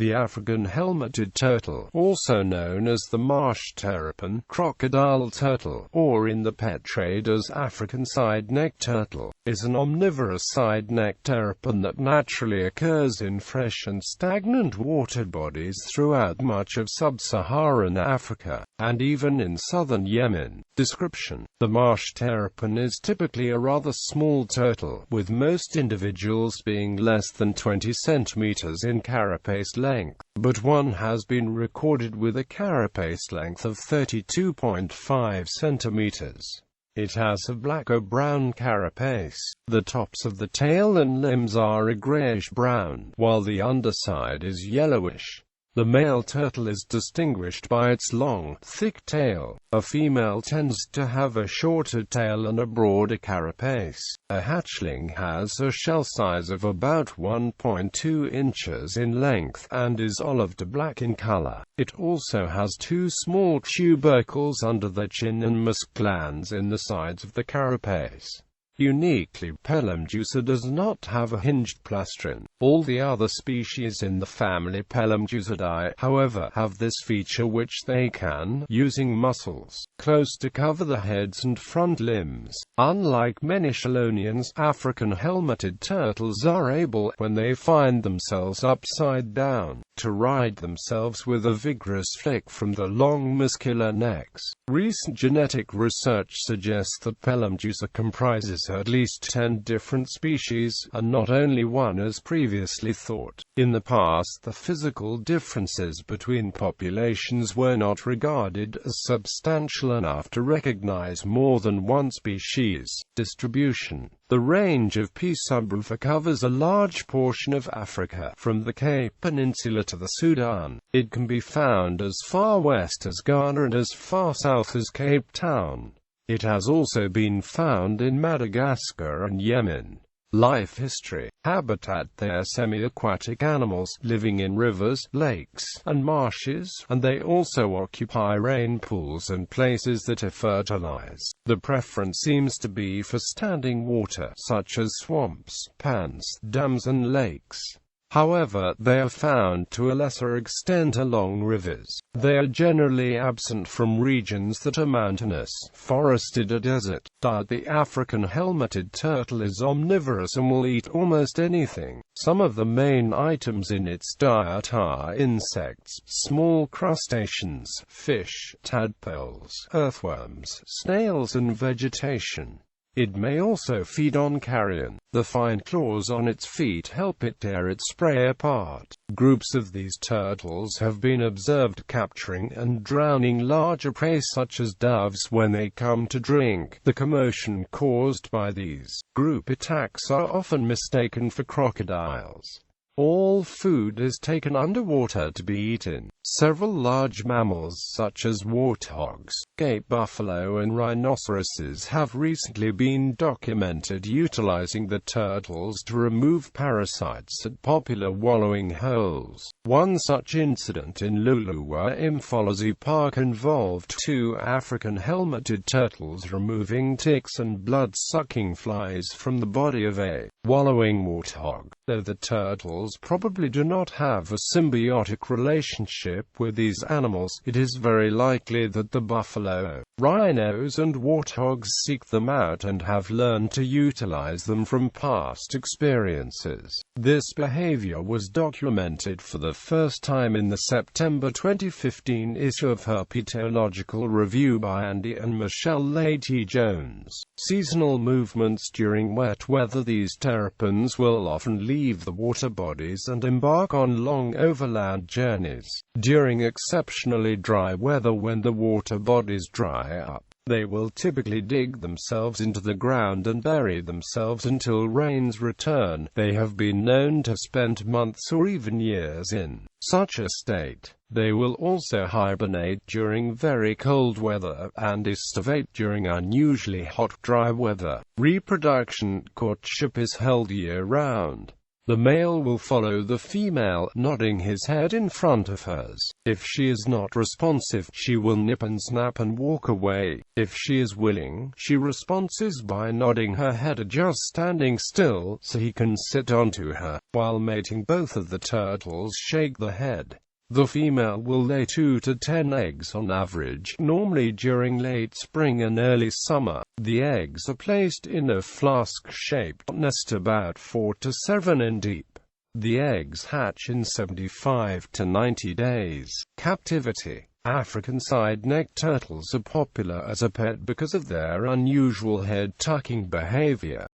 The African helmeted turtle, also known as the marsh terrapin, crocodile turtle, or in the pet trade as African side-neck turtle, is an omnivorous side-neck terrapin that naturally occurs in fresh and stagnant water bodies throughout much of Sub-Saharan Africa, and even in southern Yemen. Description: the marsh terrapin is typically a rather small turtle, with most individuals being less than 20 centimeters in carapace length, but one has been recorded with a carapace length of 32.5 centimeters. It has a black or brown carapace. The tops of the tail and limbs are a grayish-brown, while the underside is yellowish. The male turtle is distinguished by its long, thick tail. A female tends to have a shorter tail and a broader carapace. A hatchling has a shell size of about 1.2 inches in length and is olive to black in color. It also has two small tubercles under the chin and musk glands in the sides of the carapace. Uniquely, Pelemjusa does not have a hinged plastron. All the other species in the family Pelemjusidae, however, have this feature, which they can, using muscles, close to cover the heads and front limbs. Unlike many chelonians, African helmeted turtles are able, when they find themselves upside down, to right themselves with a vigorous flick from the long muscular necks. Recent genetic research suggests that Pelemjusa comprises at least 10 different species, and not only one as previously thought. In the past, the physical differences between populations were not regarded as substantial enough to recognize more than one species. Distribution: the range of P. subrufa covers a large portion of Africa, from the Cape Peninsula to the Sudan. It can be found as far west as Ghana and as far south as Cape Town. It has also been found in Madagascar and Yemen. Life history: habitat: they are semi-aquatic animals, living in rivers, lakes, and marshes, and they also occupy rain pools and places that are fertilized. The preference seems to be for standing water, such as swamps, ponds, dams and lakes. However, they are found to a lesser extent along rivers. They are generally absent from regions that are mountainous, forested or desert. Diet: the African helmeted turtle is omnivorous and will eat almost anything. Some of the main items in its diet are insects, small crustaceans, fish, tadpoles, earthworms, snails and vegetation. It may also feed on carrion. The fine claws on its feet help it tear its prey apart. Groups of these turtles have been observed capturing and drowning larger prey such as doves when they come to drink. The commotion caused by these group attacks are often mistaken for crocodiles. All food is taken underwater to be eaten. Several large mammals such as warthogs, Cape buffalo and rhinoceroses have recently been documented utilizing the turtles to remove parasites at popular wallowing holes. One such incident in Luluwa Imphology Park involved two African helmeted turtles removing ticks and blood-sucking flies from the body of a wallowing warthog. Though the turtles probably do not have a symbiotic relationship with these animals, it is very likely that the buffalo, rhinos and warthogs seek them out and have learned to utilize them from past experiences. This behavior was documented for the first time in the September 2015 issue of Herpetological Review by Andy and Michelle Lady Jones. Seasonal movements: during wet weather, these terrapins will often leave the water bodies and embark on long overland journeys. During exceptionally dry weather, when the water bodies dry up, they will typically dig themselves into the ground and bury themselves until rains return. They have been known to spend months or even years in such a state. They will also hibernate during very cold weather, and estivate during unusually hot, dry weather. Reproduction courtship is held year-round. The male will follow the female, nodding his head in front of hers. If she is not responsive, she will nip and snap and walk away. If she is willing, she responds by nodding her head or just standing still, so he can sit onto her. While mating, both of the turtles shake the head. The female will lay 2 to 10 eggs on average, normally during late spring and early summer. The eggs are placed in a flask-shaped nest about 4 to 7 in deep. The eggs hatch in 75 to 90 days. Captivity. African side-necked turtles are popular as a pet because of their unusual head-tucking behavior.